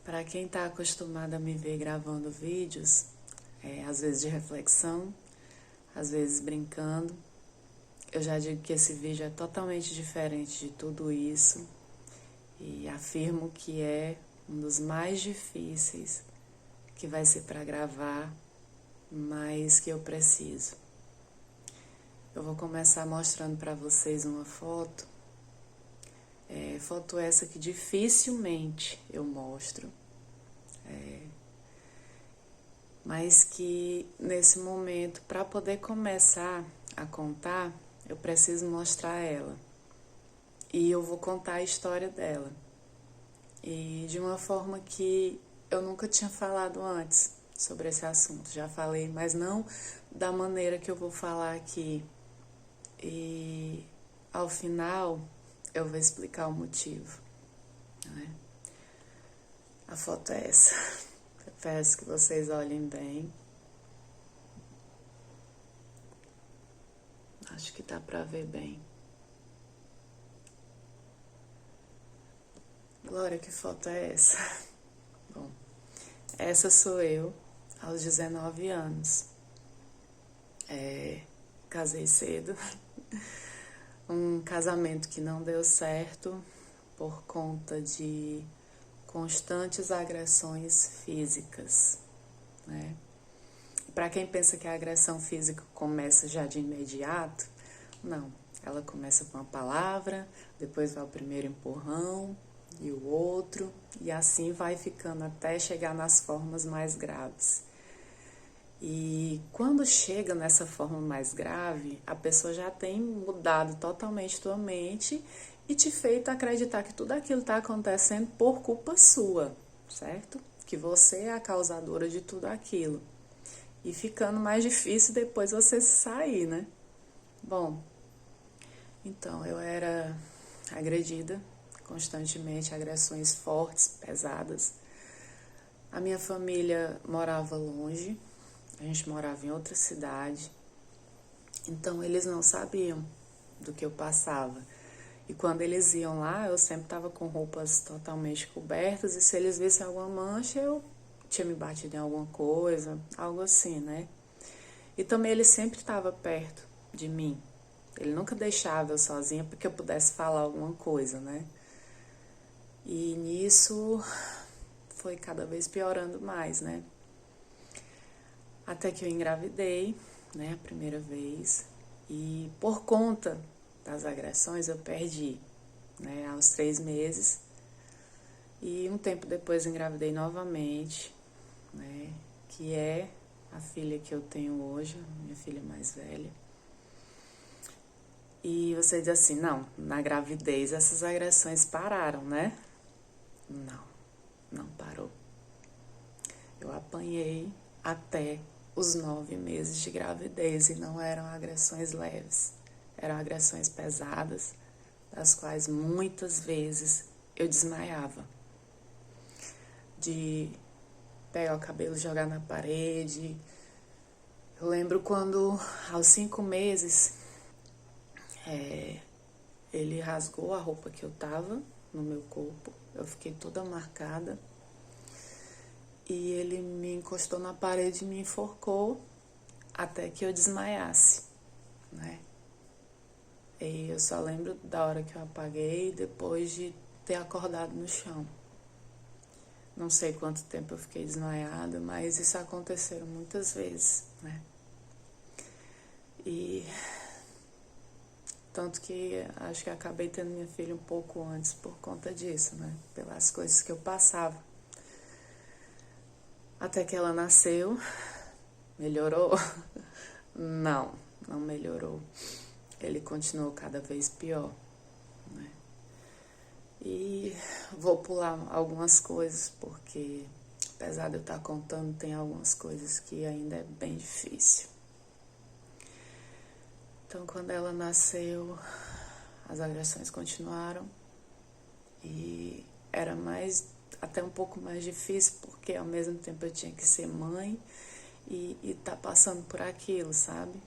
Para quem está acostumado a me ver gravando vídeos, às vezes de reflexão, às vezes brincando, eu já digo que esse vídeo é totalmente diferente de tudo isso e afirmo que é um dos mais difíceis que vai ser para gravar, mas que eu preciso. Eu vou começar mostrando para vocês uma foto. Foto essa que dificilmente eu mostro, mas que nesse momento, para poder começar a contar, eu preciso mostrar ela. E eu vou contar a história dela. E de uma forma que eu nunca tinha falado antes sobre esse assunto. Já falei, mas não da maneira que eu vou falar aqui. E ao final eu vou explicar o motivo, né? A foto é essa. Eu peço que vocês olhem bem. Acho que dá pra ver bem. Glória, que foto é essa? Bom, essa sou eu aos 19 anos. Casei cedo. Um casamento que não deu certo por conta de constantes agressões físicas, né? Para quem pensa que a agressão física começa já de imediato, não. Ela começa com uma palavra, depois vai o primeiro empurrão e o outro, e assim vai ficando até chegar nas formas mais graves. E quando chega nessa forma mais grave, a pessoa já tem mudado totalmente tua mente e te feito acreditar que tudo aquilo está acontecendo por culpa sua, certo? Que você é a causadora de tudo aquilo. E ficando mais difícil depois você sair, né? Bom, então eu era agredida constantemente, agressões fortes, pesadas. A minha família morava longe, a gente morava em outra cidade, então eles não sabiam do que eu passava. E quando eles iam lá, eu sempre estava com roupas totalmente cobertas, e se eles vissem alguma mancha, eu tinha me batido em alguma coisa, algo assim, né? E também ele sempre estava perto de mim. Ele nunca deixava eu sozinha porque eu pudesse falar alguma coisa, né? E nisso foi cada vez piorando mais, né? Até que eu engravidei, né, a primeira vez, e por conta das agressões eu perdi, né, aos 3 meses, e um tempo depois engravidei novamente, né, que é a filha que eu tenho hoje, minha filha mais velha. E você diz assim, não, na gravidez essas agressões pararam, né? Não, não parou. Eu apanhei até os 9 meses de gravidez e não eram agressões leves, eram agressões pesadas, das quais muitas vezes eu desmaiava. De pegar o cabelo e jogar na parede. Eu lembro quando, aos 5 meses, ele rasgou a roupa que eu tava no meu corpo, eu fiquei toda marcada. E ele me encostou na parede e me enforcou até que eu desmaiasse, né? E eu só lembro da hora que eu apaguei, depois de ter acordado no chão. Não sei quanto tempo eu fiquei desmaiada, mas isso aconteceu muitas vezes, né? E tanto que acho que acabei tendo minha filha um pouco antes por conta disso, né? Pelas coisas que eu passava. Até que ela nasceu. Melhorou? Não, não melhorou. Ele continuou cada vez pior, né? E vou pular algumas coisas, porque apesar de eu estar contando, tem algumas coisas que ainda é bem difícil. Então, quando ela nasceu, as agressões continuaram e era até um pouco mais difícil, porque ao mesmo tempo eu tinha que ser mãe e tá passando por aquilo, sabe?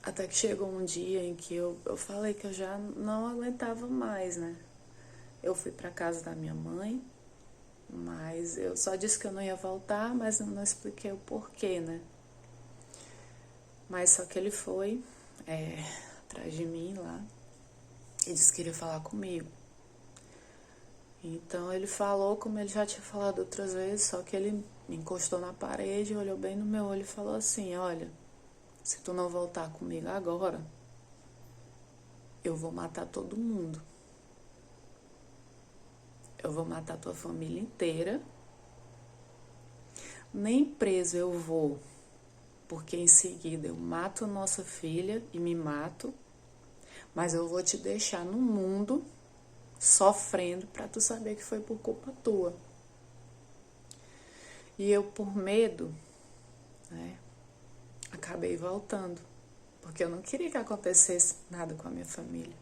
Até que chegou um dia em que eu falei que eu já não aguentava mais, né? Eu fui pra casa da minha mãe Mas eu só disse que eu não ia voltar, mas eu não expliquei o porquê, né? Mas só que ele foi atrás de mim lá e disse que queria falar comigo. Então ele falou como ele já tinha falado outras vezes, só que ele me encostou na parede, olhou bem no meu olho e falou assim: olha, se tu não voltar comigo agora, eu vou matar todo mundo. Eu vou matar tua família inteira. Nem preso eu vou, porque em seguida eu mato a nossa filha e me mato, mas eu vou te deixar no mundo sofrendo pra tu saber que foi por culpa tua. E eu, por medo, né, acabei voltando, porque eu não queria que acontecesse nada com a minha família.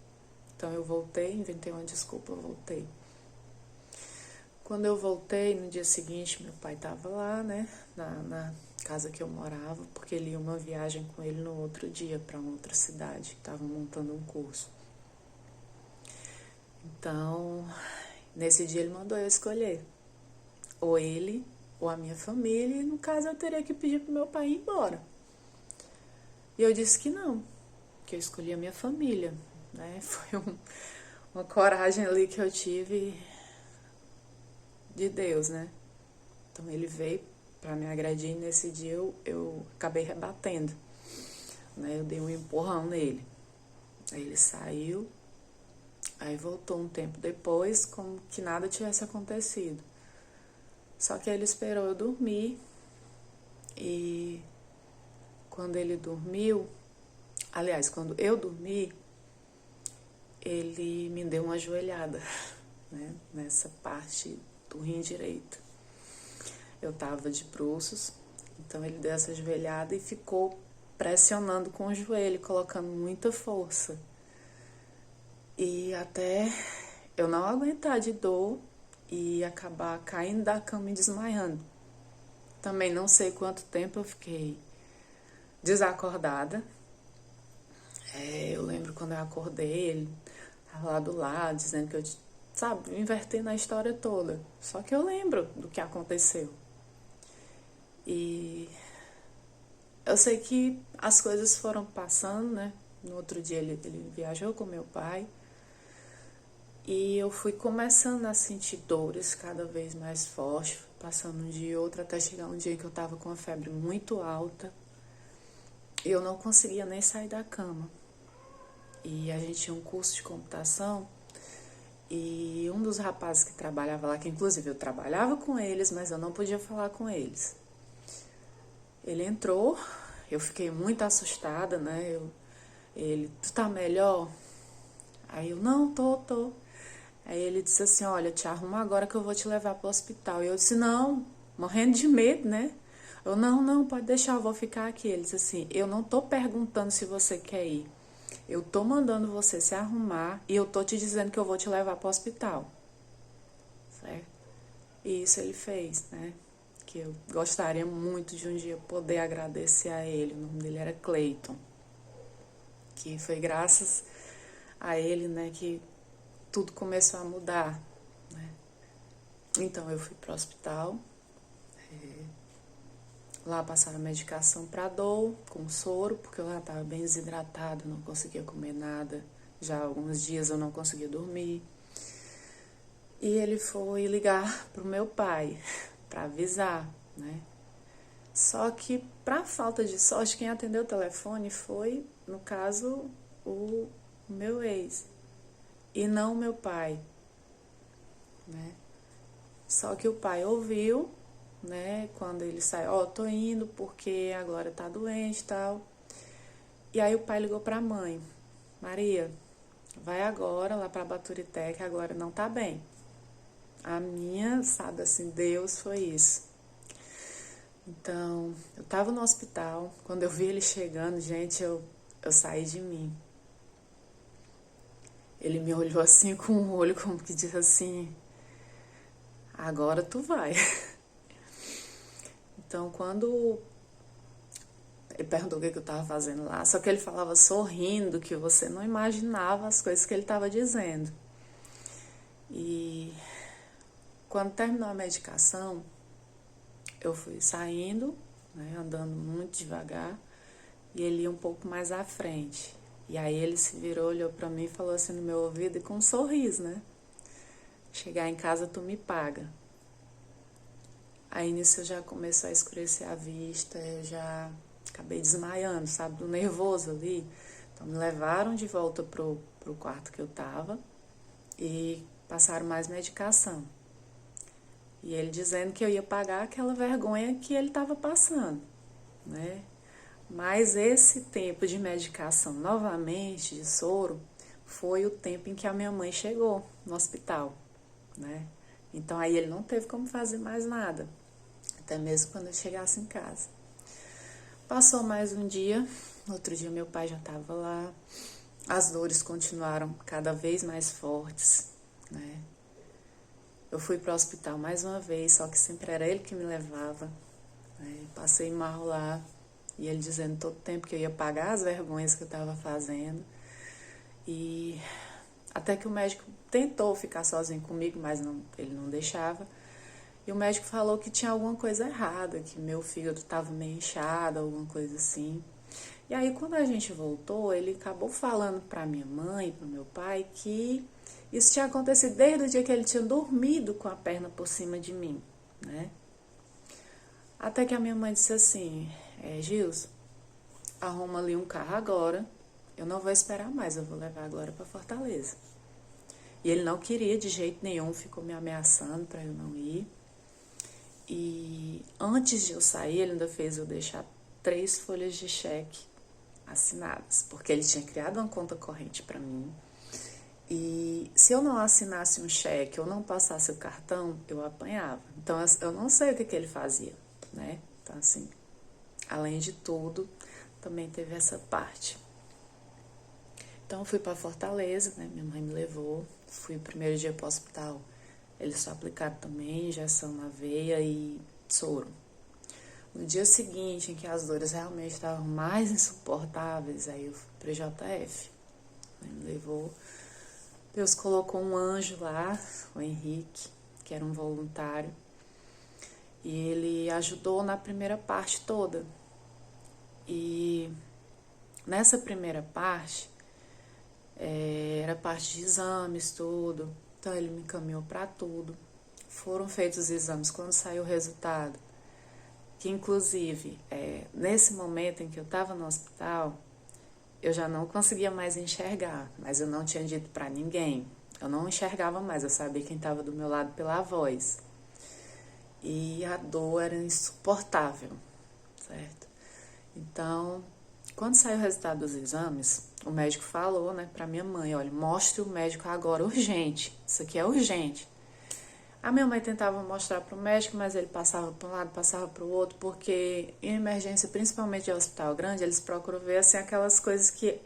Então eu voltei, inventei uma desculpa, eu voltei. Quando eu voltei, no dia seguinte, meu pai estava lá, né, na casa que eu morava, porque ele ia uma viagem com ele no outro dia para uma outra cidade, estavam montando um curso. Então, nesse dia ele mandou eu escolher, ou ele, ou a minha família, e no caso eu teria que pedir pro meu pai ir embora. E eu disse que não, que eu escolhi a minha família, né, foi uma coragem ali que eu tive de Deus, né. Então ele veio para me agredir e nesse dia eu acabei rebatendo, né? Eu dei um empurrão nele. Aí ele saiu, aí voltou um tempo depois como que nada tivesse acontecido. Só que ele esperou eu dormir e quando ele dormiu, aliás, quando eu dormi, ele me deu uma ajoelhada, né? Nessa parte do rim direito. Eu tava de bruços, então ele deu essa ajoelhada e ficou pressionando com o joelho, colocando muita força. E até eu não aguentar de dor e acabar caindo da cama e desmaiando. Também não sei quanto tempo eu fiquei desacordada. Eu lembro quando eu acordei, ele estava lá do lado, dizendo que eu, sabe, invertendo a história toda. Só que eu lembro do que aconteceu. E eu sei que as coisas foram passando, né? No outro dia ele viajou com meu pai. E eu fui começando a sentir dores cada vez mais fortes, passando um dia e outro, até chegar um dia que eu tava com uma febre muito alta. E eu não conseguia nem sair da cama. E a gente tinha um curso de computação. E um dos rapazes que trabalhava lá, que inclusive eu trabalhava com eles, mas eu não podia falar com eles. Ele entrou, eu fiquei muito assustada, né? Ele, tu tá melhor? Aí eu, não, tô. Aí ele disse assim, olha, te arruma agora que eu vou te levar pro hospital. E eu disse, não, morrendo de medo, né? Eu, não, pode deixar, eu vou ficar aqui. Ele disse assim, eu não tô perguntando se você quer ir. Eu tô mandando você se arrumar e eu tô te dizendo que eu vou te levar pro hospital. Certo? E isso ele fez, né? Que eu gostaria muito de um dia poder agradecer a ele. O nome dele era Cleiton. Que foi graças a ele, né, que tudo começou a mudar, né? Então eu fui pro hospital. Lá passaram medicação para dor, com soro, porque eu já estava bem desidratada, não conseguia comer nada. Já há alguns dias eu não conseguia dormir. E ele foi ligar pro meu pai para avisar, né? Só que, para falta de sorte, quem atendeu o telefone foi, no caso, o meu ex. E não o meu pai, né? Só que o pai ouviu, né? Quando ele saiu, tô indo porque agora tá doente e tal. E aí o pai ligou pra mãe. Maria, vai agora lá pra Baturité, que agora não tá bem. A minha, sabe assim, Deus foi isso. Então, eu tava no hospital, quando eu vi ele chegando, gente, eu saí de mim. Ele me olhou assim com um olho como que diz assim, agora tu vai. Então, quando ele perguntou o que eu tava fazendo lá, só que ele falava sorrindo, que você não imaginava as coisas que ele tava dizendo. E quando terminou a medicação, eu fui saindo, né, andando muito devagar, e ele ia um pouco mais à frente. E aí ele se virou, olhou pra mim e falou assim no meu ouvido, e com um sorriso, né? Chegar em casa, tu me paga. Aí nisso já começou a escurecer a vista, eu já acabei desmaiando, sabe, do nervoso ali. Então me levaram de volta pro quarto que eu tava e passaram mais medicação. E ele dizendo que eu ia pagar aquela vergonha que ele tava passando, né? Mas esse tempo de medicação novamente, de soro, foi o tempo em que a minha mãe chegou no hospital, né? Então aí ele não teve como fazer mais nada, até mesmo quando eu chegasse em casa. Passou mais um dia, no outro dia meu pai já estava lá, as dores continuaram cada vez mais fortes, né? Eu fui para o hospital mais uma vez, só que sempre era ele que me levava, né? Passei mal lá, e ele dizendo todo tempo que eu ia pagar as vergonhas que eu estava fazendo. E até que o médico tentou ficar sozinho comigo, mas ele não deixava. E o médico falou que tinha alguma coisa errada, que meu fígado estava meio inchado, alguma coisa assim. E aí, quando a gente voltou, ele acabou falando para minha mãe, para meu pai, que isso tinha acontecido desde o dia que ele tinha dormido com a perna por cima de mim, né? Até que a minha mãe disse assim, Gilson, arruma ali um carro agora, eu não vou esperar mais, eu vou levar agora para Fortaleza. E ele não queria de jeito nenhum, ficou me ameaçando para eu não ir. E antes de eu sair, ele ainda fez eu deixar 3 folhas de cheque assinadas, porque ele tinha criado uma conta corrente para mim. E se eu não assinasse um cheque ou não passasse o cartão, eu apanhava. Então eu não sei o que ele fazia, né? Então assim, além de tudo, também teve essa parte. Então eu fui para Fortaleza, né? Minha mãe me levou, fui o primeiro dia para o hospital. Eles só aplicaram também injeção na veia e soro. No dia seguinte, em que as dores realmente estavam mais insuportáveis, aí eu fui para o JF. Me levou. Deus colocou um anjo lá, o Henrique, que era um voluntário. E ele ajudou na primeira parte toda. E nessa primeira parte, era parte de exames, tudo. Então ele me encaminhou para tudo. Foram feitos os exames quando saiu o resultado. Que inclusive, nesse momento em que eu estava no hospital, eu já não conseguia mais enxergar, mas eu não tinha dito para ninguém. Eu não enxergava mais, eu sabia quem estava do meu lado pela voz. E a dor era insuportável, certo? Então, quando saiu o resultado dos exames, o médico falou, né, para minha mãe, olha, mostre o médico agora, urgente, isso aqui é urgente. A minha mãe tentava mostrar para o médico, mas ele passava para um lado, passava para o outro, porque em emergência, principalmente em hospital grande, eles procuram ver assim, aquelas coisas que,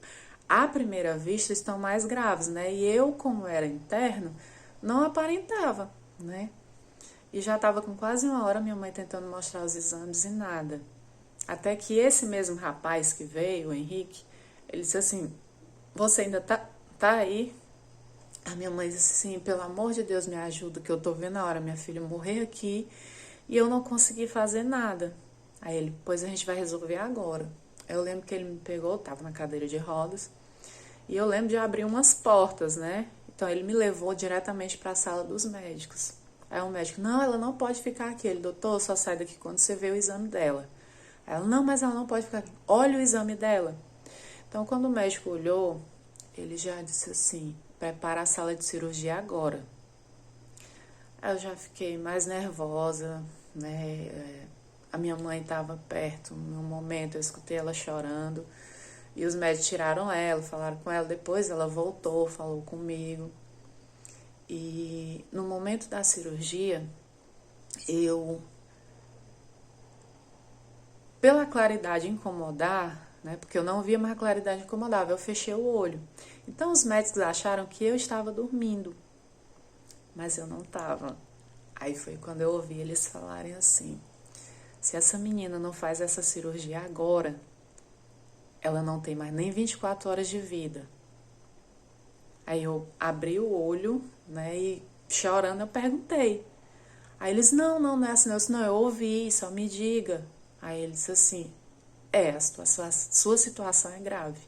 à primeira vista, estão mais graves, né? E eu, como era interno, não aparentava, né? E já estava com quase 1 hora minha mãe tentando mostrar os exames e nada. Até que esse mesmo rapaz que veio, o Henrique, ele disse assim, você ainda tá aí? A minha mãe disse assim, pelo amor de Deus, me ajuda, que eu tô vendo a hora minha filha morrer aqui e eu não consegui fazer nada. Aí ele, pois a gente vai resolver agora. Eu lembro que ele me pegou, tava na cadeira de rodas, e eu lembro de abrir umas portas, né? Então ele me levou diretamente para a sala dos médicos. Aí o médico, não, ela não pode ficar aqui. Ele, doutor, só sai daqui quando você vê o exame dela. Aí ela, não, mas ela não pode ficar aqui. Olha o exame dela. Então quando o médico olhou, ele já disse assim, prepara a sala de cirurgia agora. Eu já fiquei mais nervosa, né? A minha mãe estava perto no momento, eu escutei ela chorando. E os médicos tiraram ela, falaram com ela. Depois ela voltou, falou comigo. E no momento da cirurgia, pela claridade incomodar, né, porque eu não via mais a claridade incomodava, eu fechei o olho. Então os médicos acharam que eu estava dormindo, mas eu não estava. Aí foi quando eu ouvi eles falarem assim, se essa menina não faz essa cirurgia agora, ela não tem mais nem 24 horas de vida. Aí eu abri o olho, né, e chorando eu perguntei, Aí eles, não é assim, não. Eu disse, não, eu ouvi, só me diga. Aí ele disse assim, a sua situação é grave.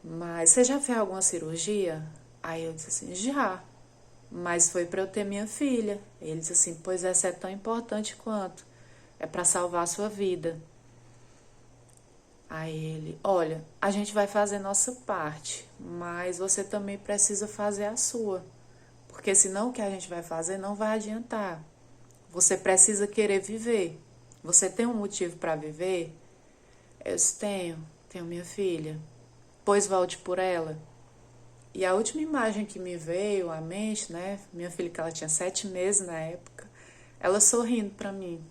Mas você já fez alguma cirurgia? Aí eu disse assim, já. Mas foi para eu ter minha filha. Ele disse assim, pois essa é tão importante quanto. É para salvar a sua vida. Aí ele, olha, a gente vai fazer nossa parte, mas você também precisa fazer a sua. Porque senão o que a gente vai fazer não vai adiantar. Você precisa querer viver. Você tem um motivo para viver? Eu disse, tenho minha filha. Pois volte por ela. E a última imagem que me veio à mente, né? Minha filha, que ela tinha 7 meses na época, ela sorrindo para mim.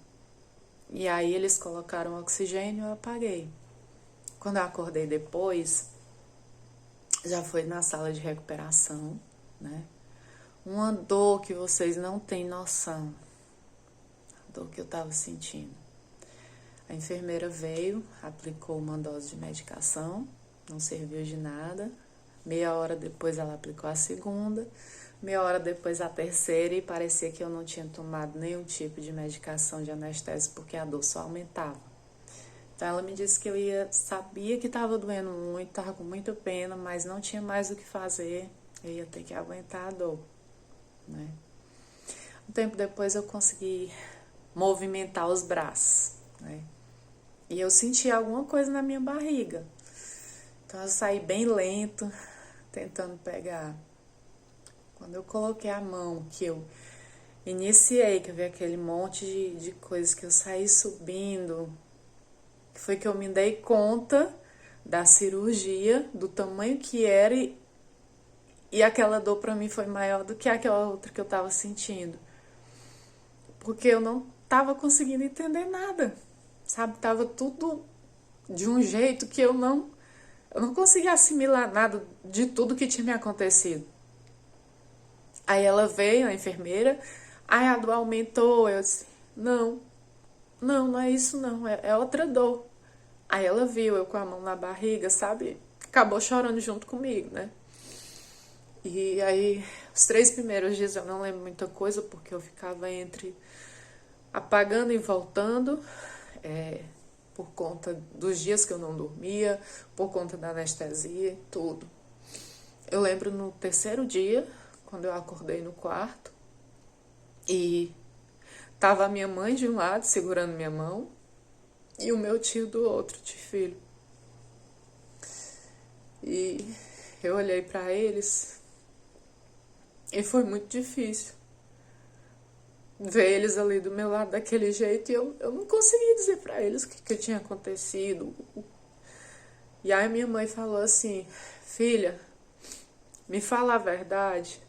E aí eles colocaram oxigênio e eu apaguei. Quando eu acordei depois, já foi na sala de recuperação, né? Uma dor que vocês não têm noção. A dor que eu tava sentindo. A enfermeira veio, aplicou uma dose de medicação, não serviu de nada. Meia hora depois ela aplicou a segunda, meia hora depois a terceira e parecia que eu não tinha tomado nenhum tipo de medicação de anestésico porque a dor só aumentava. Então ela me disse que sabia que estava doendo muito, estava com muita pena, mas não tinha mais o que fazer, eu ia ter que aguentar a dor, né? Um tempo depois eu consegui movimentar os braços, né? E eu senti alguma coisa na minha barriga. Então eu saí bem lento, tentando pegar. Quando eu coloquei a mão, que eu iniciei, que eu vi aquele monte de coisas que eu saí subindo, que foi que eu me dei conta da cirurgia, do tamanho que era e aquela dor pra mim foi maior do que aquela outra que eu tava sentindo. Porque eu não tava conseguindo entender nada, sabe? Tava tudo de um jeito que eu não conseguia assimilar nada de tudo que tinha me acontecido. Aí ela veio, a enfermeira, aí a dor aumentou, eu disse, não é isso não, é outra dor. Aí ela viu eu com a mão na barriga, sabe? Acabou chorando junto comigo, né? E aí, os 3 primeiros dias eu não lembro muita coisa, porque eu ficava entre apagando e voltando, por conta dos dias que eu não dormia, por conta da anestesia e tudo. Eu lembro no terceiro dia, quando eu acordei no quarto, e tava a minha mãe de um lado, segurando minha mão, e o meu tio do outro, de filho. E eu olhei para eles, e foi muito difícil ver eles ali do meu lado daquele jeito, e eu não conseguia dizer para eles o que tinha acontecido. E aí minha mãe falou assim, filha, me fala a verdade.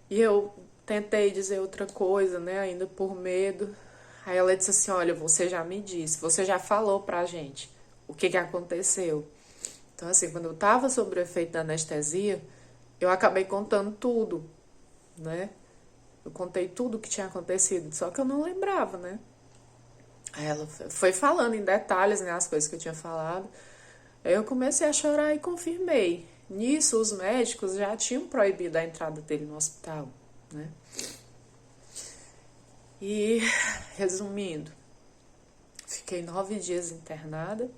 E eu tentei dizer outra coisa, né, ainda por medo. Aí ela disse assim, olha, você já me disse, você já falou pra gente o que aconteceu. Então assim, quando eu tava sob o efeito da anestesia, eu acabei contando tudo, né? Eu contei tudo o que tinha acontecido, só que eu não lembrava, né? Aí ela foi falando em detalhes, né, as coisas que eu tinha falado. Aí eu comecei a chorar e confirmei. Nisso, os médicos já tinham proibido a entrada dele no hospital, né? E, resumindo, fiquei 9 dias internada.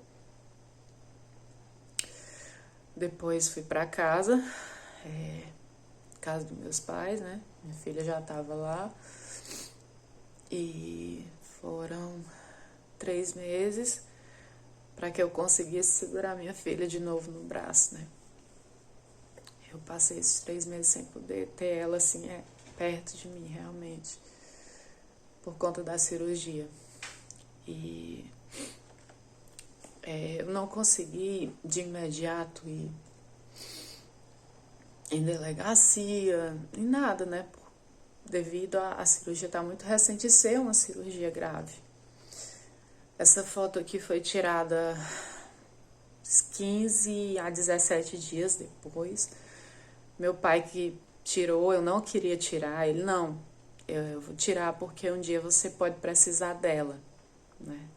Depois fui para casa, casa dos meus pais, né? Minha filha já estava lá. E foram 3 meses para que eu conseguisse segurar minha filha de novo no braço, né? Eu passei esses 3 meses sem poder ter ela assim, perto de mim, realmente, por conta da cirurgia. E eu não consegui de imediato ir em delegacia, em nada, né? Devido a cirurgia estar muito recente e ser uma cirurgia grave. Essa foto aqui foi tirada 15 a 17 dias depois. Meu pai que tirou, eu não queria tirar, ele não, eu vou tirar porque um dia você pode precisar dela, né?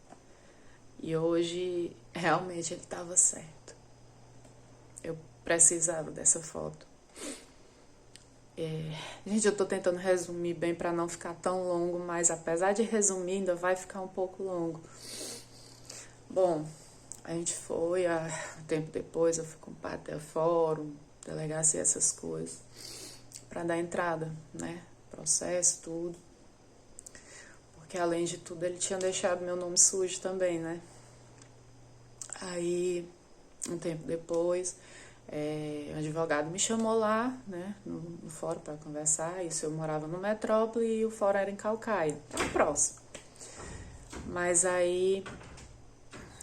E hoje, realmente, ele estava certo. Eu precisava dessa foto. Gente, eu tô tentando resumir bem para não ficar tão longo, mas apesar de resumir, ainda vai ficar um pouco longo. Bom, a gente foi, um tempo depois eu fui com o pai até o fórum, delegacia, essas coisas, para dar entrada, né? Processo, tudo. Porque além de tudo ele tinha deixado meu nome sujo também, né? Aí, um tempo depois, o advogado me chamou lá, né, no fórum para conversar. Isso, eu morava no Metrópole e o fórum era em Caucaia, era próximo. Mas aí,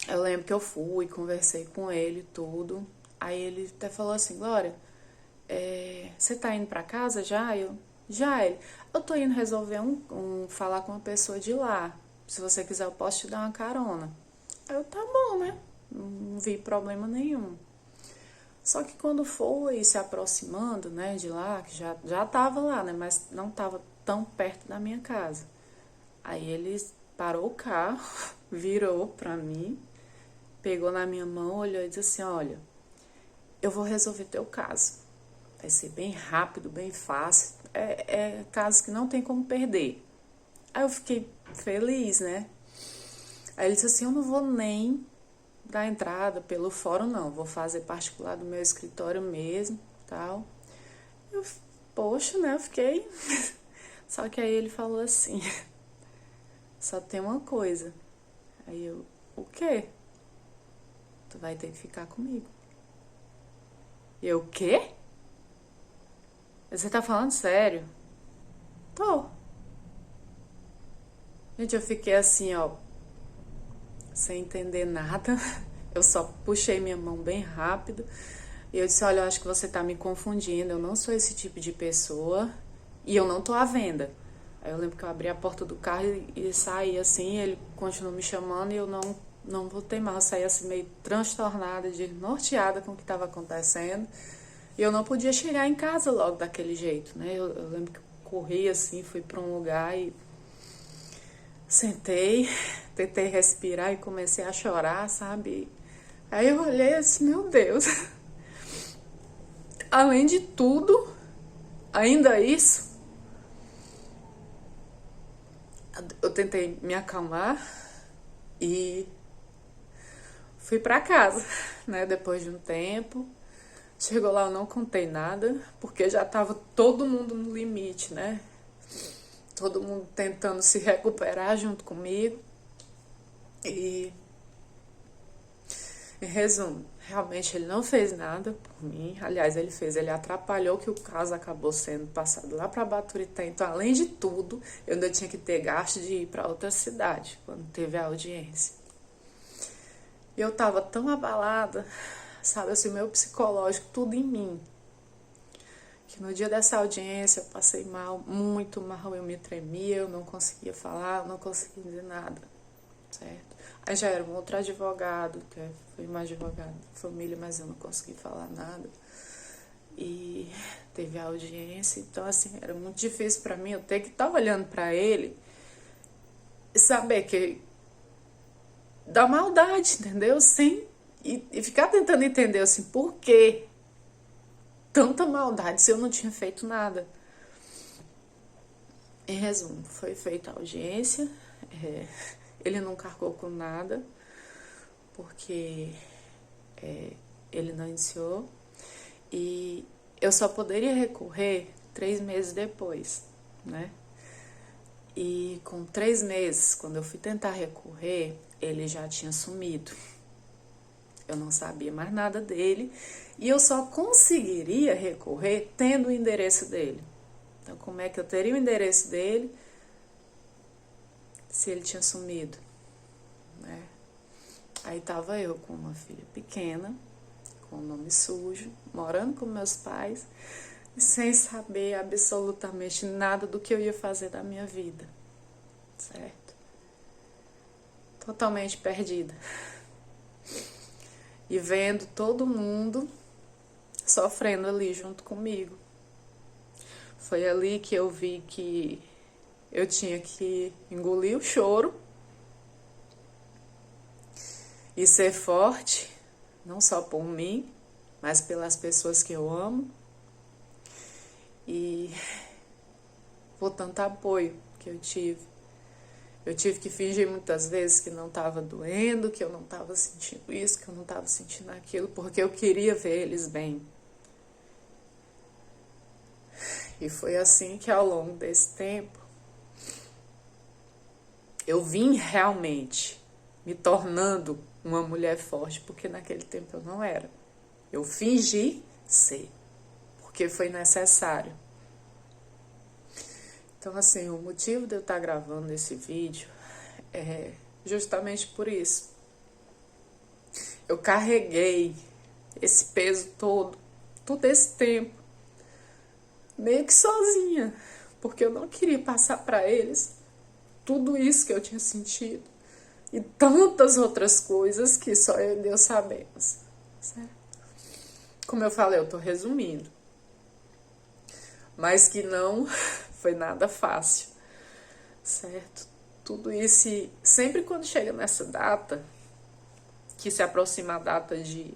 eu lembro que eu fui, conversei com ele, tudo. Aí ele até falou assim: Glória, você tá indo pra casa já? Já. Eu tô indo resolver falar com uma pessoa de lá. Se você quiser, eu posso te dar uma carona. Aí tá bom, né? Não vi problema nenhum. Só que quando foi se aproximando, né, de lá, que já tava lá, né, mas não tava tão perto da minha casa. Aí ele parou o carro, virou pra mim, pegou na minha mão, olhou e disse assim: olha, eu vou resolver teu caso. Vai ser bem rápido, bem fácil. É caso que não tem como perder. Aí eu fiquei feliz, né? Aí ele disse assim: eu não vou nem dar entrada pelo fórum, não. Vou fazer particular do meu escritório mesmo, tal. Poxa, né? Eu fiquei... Só que aí ele falou assim: só tem uma coisa. Aí eu: o quê? Tu vai ter que ficar comigo. Eu: o quê? Você tá falando sério? Tô. Gente, eu fiquei assim, ó, sem entender nada. Eu só puxei minha mão bem rápido. E eu disse: olha, eu acho que você tá me confundindo. Eu não sou esse tipo de pessoa. E eu não tô à venda. Aí eu lembro que eu abri a porta do carro e saí assim. Ele continuou me chamando e eu não voltei mais. Eu saí assim meio transtornada, desnorteada com o que estava acontecendo. E eu não podia chegar em casa logo daquele jeito, né? Eu lembro que eu corri assim, fui para um lugar e sentei, tentei respirar e comecei a chorar, sabe? Aí eu olhei e disse: meu Deus, além de tudo, ainda isso. Eu tentei me acalmar e fui pra casa, né? Depois de um tempo. Chegou lá, eu não contei nada, porque já tava todo mundo no limite, né? Todo mundo tentando se recuperar junto comigo. E, em resumo, realmente ele não fez nada por mim. Aliás, ele atrapalhou que o caso acabou sendo passado lá para Baturité. Então, além de tudo, eu ainda tinha que ter gasto de ir para outra cidade quando teve a audiência. E eu tava tão abalada, sabe, assim, meu psicológico, tudo em mim, que no dia dessa audiência eu passei mal, muito mal. Eu me tremia, eu não conseguia falar, eu não conseguia dizer nada, certo? Aí já era um outro advogado, que foi um advogado de família, mas eu não consegui falar nada. E teve a audiência, então assim, era muito difícil pra mim eu ter que estar olhando pra ele e saber que da maldade, entendeu? E ficar tentando entender assim, por que tanta maldade se eu não tinha feito nada. Em resumo, foi feita a audiência, ele não cargou com nada, porque ele não iniciou, e eu só poderia recorrer 3 meses depois, né? E com 3 meses, quando eu fui tentar recorrer, ele já tinha sumido. Eu não sabia mais nada dele e eu só conseguiria recorrer tendo o endereço dele. Então, como é que eu teria o endereço dele se ele tinha sumido, né? Aí tava eu com uma filha pequena, com o nome sujo, morando com meus pais, sem saber absolutamente nada do que eu ia fazer da minha vida, certo? Totalmente perdida. E vendo todo mundo sofrendo ali junto comigo. Foi ali que eu vi que eu tinha que engolir o choro e ser forte, não só por mim, mas pelas pessoas que eu amo. e por tanto apoio que eu tive. Eu tive que fingir muitas vezes que não estava doendo, que eu não estava sentindo isso, que eu não estava sentindo aquilo, porque eu queria ver eles bem. E foi assim que ao longo desse tempo eu vim realmente me tornando uma mulher forte, porque naquele tempo eu não era. Eu fingi ser, porque foi necessário. Então, assim, o motivo de eu estar gravando esse vídeo é justamente por isso. Eu carreguei esse peso todo esse tempo, meio que sozinha, porque eu não queria passar para eles tudo isso que eu tinha sentido e tantas outras coisas que só eu e Deus sabemos, certo? Como eu falei, eu tô resumindo, mas que não foi nada fácil, certo? Tudo isso, e sempre quando chega nessa data, que se aproxima a data de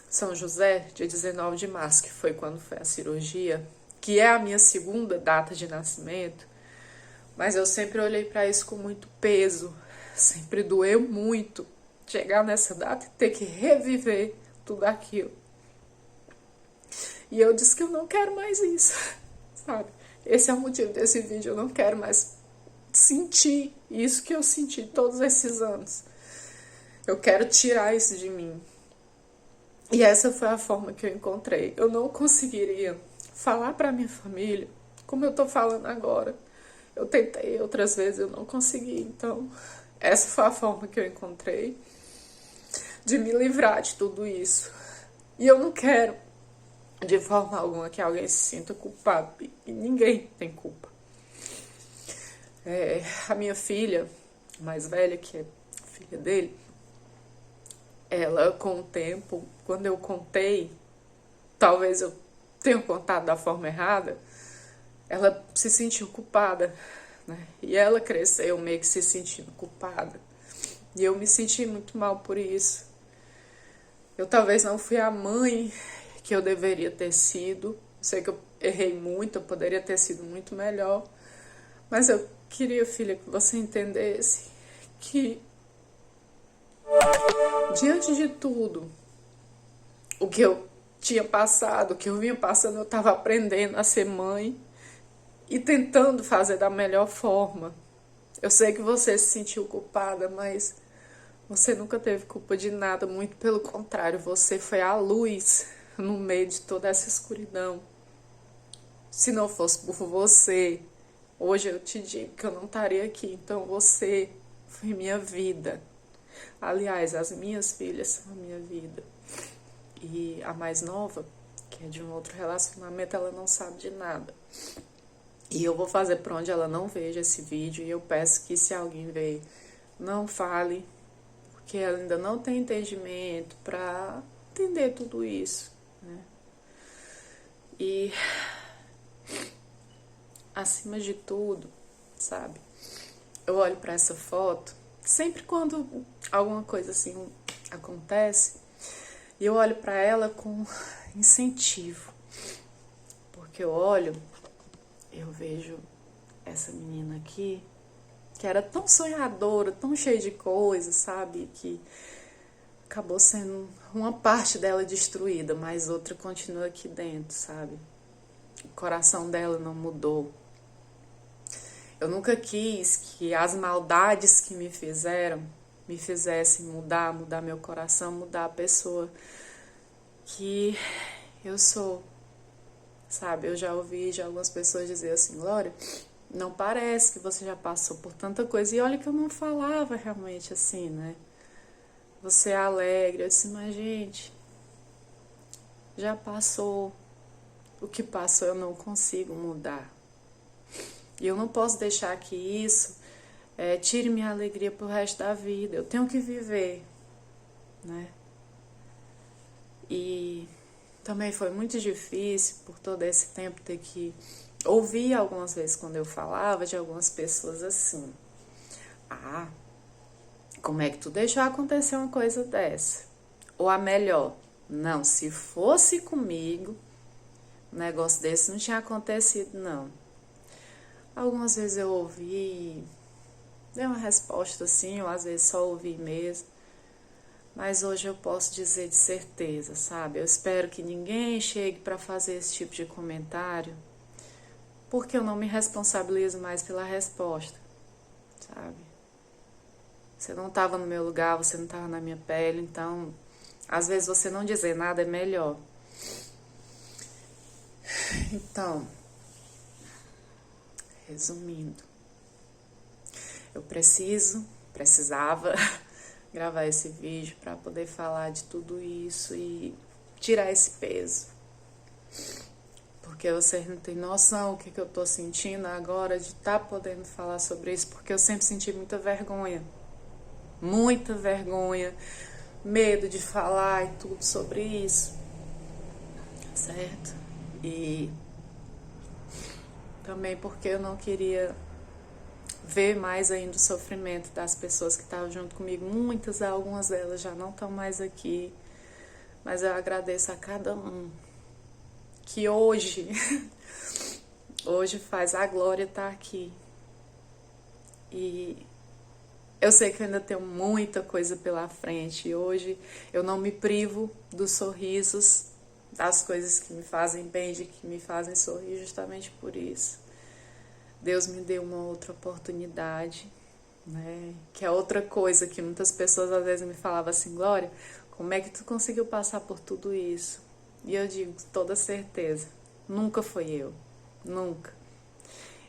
São José, dia 19 de março, que foi quando foi a cirurgia, que é a minha segunda data de nascimento, mas eu sempre olhei para isso com muito peso, sempre doeu muito chegar nessa data e ter que reviver tudo aquilo. E eu disse que eu não quero mais isso, sabe? Esse é o motivo desse vídeo, eu não quero mais sentir isso que eu senti todos esses anos. Eu quero tirar isso de mim. E essa foi a forma que eu encontrei. Eu não conseguiria falar para minha família como eu tô falando agora. Eu tentei outras vezes, eu não consegui. Então, essa foi a forma que eu encontrei de me livrar de tudo isso. E eu não quero, de forma alguma, que alguém se sinta culpado. E ninguém tem culpa. A minha filha, mais velha, que é filha dele, ela, com o tempo, quando eu contei, talvez eu tenha contado da forma errada, ela se sentiu culpada, né? E ela cresceu meio que se sentindo culpada. E eu me senti muito mal por isso. Eu talvez não fui a mãe que eu deveria ter sido. Sei que eu errei muito, eu poderia ter sido muito melhor. Mas eu queria, filha, que você entendesse que, diante de tudo, o que eu tinha passado, o que eu vinha passando, eu estava aprendendo a ser mãe e tentando fazer da melhor forma. Eu sei que você se sentiu culpada, mas você nunca teve culpa de nada, muito pelo contrário, você foi a luz no meio de toda essa escuridão. Se não fosse por você, hoje eu te digo que eu não estaria aqui. Então você foi minha vida. Aliás, as minhas filhas são a minha vida. E a mais nova, que é de um outro relacionamento, ela não sabe de nada. E eu vou fazer por onde ela não veja esse vídeo. E eu peço que, se alguém ver, não fale, porque ela ainda não tem entendimento para entender tudo isso, né? E, acima de tudo, sabe, eu olho para essa foto, sempre quando alguma coisa assim acontece, e eu olho para ela com incentivo, porque eu vejo essa menina aqui, que era tão sonhadora, tão cheia de coisas, sabe, que acabou sendo uma parte dela destruída, mas outra continua aqui dentro, sabe? O coração dela não mudou. Eu nunca quis que as maldades que me fizeram me fizessem mudar meu coração, mudar a pessoa que eu sou, sabe? Eu já ouvi de algumas pessoas dizer assim: Glória, não parece que você já passou por tanta coisa. E olha que eu não falava realmente assim, né? Você é alegre. Eu disse: mas gente, já passou. O que passou eu não consigo mudar. E eu não posso deixar que isso tire minha alegria pro resto da vida. Eu tenho que viver, né? E também foi muito difícil, por todo esse tempo, ter que ouvir algumas vezes, quando eu falava, de algumas pessoas assim: ah, como é que tu deixou acontecer uma coisa dessa? Ou a melhor: não, se fosse comigo, um negócio desse não tinha acontecido, não. Algumas vezes eu ouvi, dei uma resposta assim, ou às vezes só ouvi mesmo. Mas hoje eu posso dizer de certeza, sabe? Eu espero que ninguém chegue para fazer esse tipo de comentário, porque eu não me responsabilizo mais pela resposta, sabe? Você não estava no meu lugar, você não estava na minha pele, então, às vezes você não dizer nada é melhor. Então, resumindo, eu precisava gravar esse vídeo para poder falar de tudo isso e tirar esse peso. Porque vocês não têm noção o que eu tô sentindo agora de estar podendo falar sobre isso, porque eu sempre senti muita vergonha, medo de falar e tudo sobre isso, certo? E também porque eu não queria ver mais ainda o sofrimento das pessoas que estavam junto comigo. Algumas delas já não estão mais aqui, mas eu agradeço a cada um que hoje faz a Glória estar aqui. E eu sei que eu ainda tenho muita coisa pela frente, e hoje eu não me privo dos sorrisos, das coisas que me fazem bem, de que me fazem sorrir justamente por isso. Deus me deu uma outra oportunidade, né? Que é outra coisa que muitas pessoas às vezes me falavam assim: Glória, como é que tu conseguiu passar por tudo isso? E eu digo com toda certeza, nunca foi eu, nunca.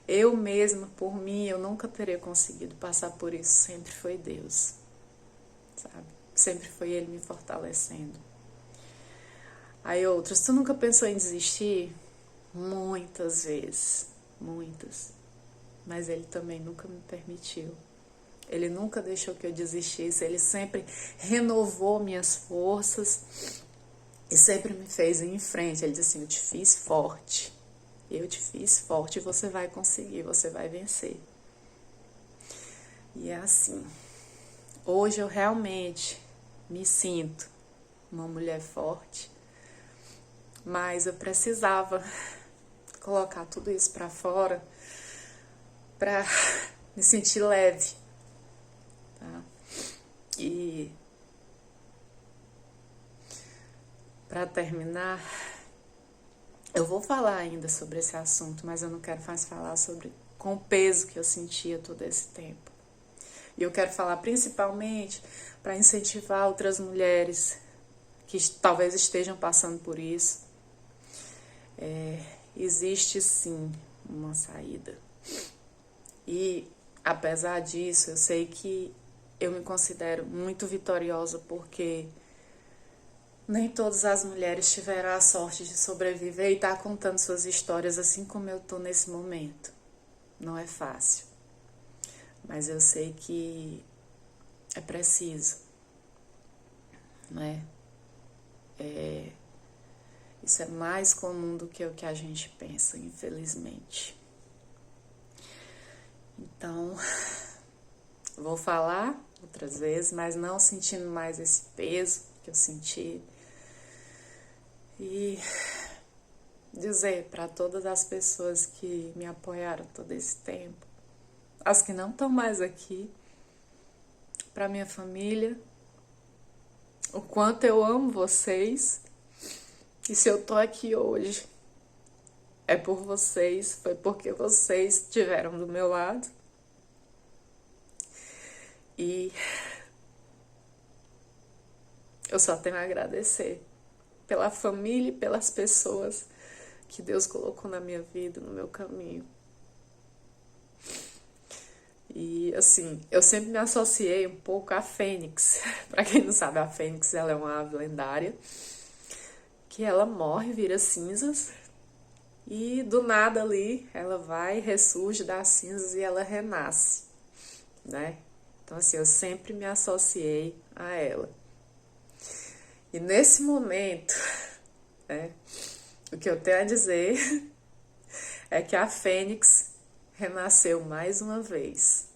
Eu mesma, por mim, eu nunca teria conseguido passar por isso, sempre foi Deus, sabe? Sempre foi Ele me fortalecendo. Aí outras, tu nunca pensou em desistir? Muitas vezes, muitas. Mas Ele também nunca me permitiu. Ele nunca deixou que eu desistisse, Ele sempre renovou minhas forças e sempre me fez ir em frente. Ele disse assim: eu te fiz forte e você vai conseguir, você vai vencer. E é assim, hoje eu realmente me sinto uma mulher forte, mas eu precisava colocar tudo isso para fora para me sentir leve, tá? E para terminar, eu vou falar ainda sobre esse assunto, mas eu não quero mais falar sobre com o peso que eu sentia todo esse tempo. E eu quero falar principalmente para incentivar outras mulheres que talvez estejam passando por isso. Existe sim uma saída. E apesar disso, eu sei que eu me considero muito vitoriosa, porque nem todas as mulheres tiveram a sorte de sobreviver e estar contando suas histórias assim como eu estou nesse momento. Não é fácil. Mas eu sei que é preciso, né? Isso é mais comum do que o que a gente pensa, infelizmente. Então, vou falar outras vezes, mas não sentindo mais esse peso que eu senti. E dizer para todas as pessoas que me apoiaram todo esse tempo, as que não estão mais aqui, para minha família, o quanto eu amo vocês. E se eu tô aqui hoje, é por vocês, foi porque vocês estiveram do meu lado. E eu só tenho a agradecer pela família e pelas pessoas que Deus colocou na minha vida, no meu caminho. E assim, eu sempre me associei um pouco à Fênix. Para quem não sabe, a Fênix, ela é uma ave lendária, que ela morre, vira cinzas, e do nada ali ela vai, ressurge das cinzas e ela renasce, né? Então assim, eu sempre me associei a ela. E nesse momento, né, o que eu tenho a dizer é que a Fênix renasceu mais uma vez.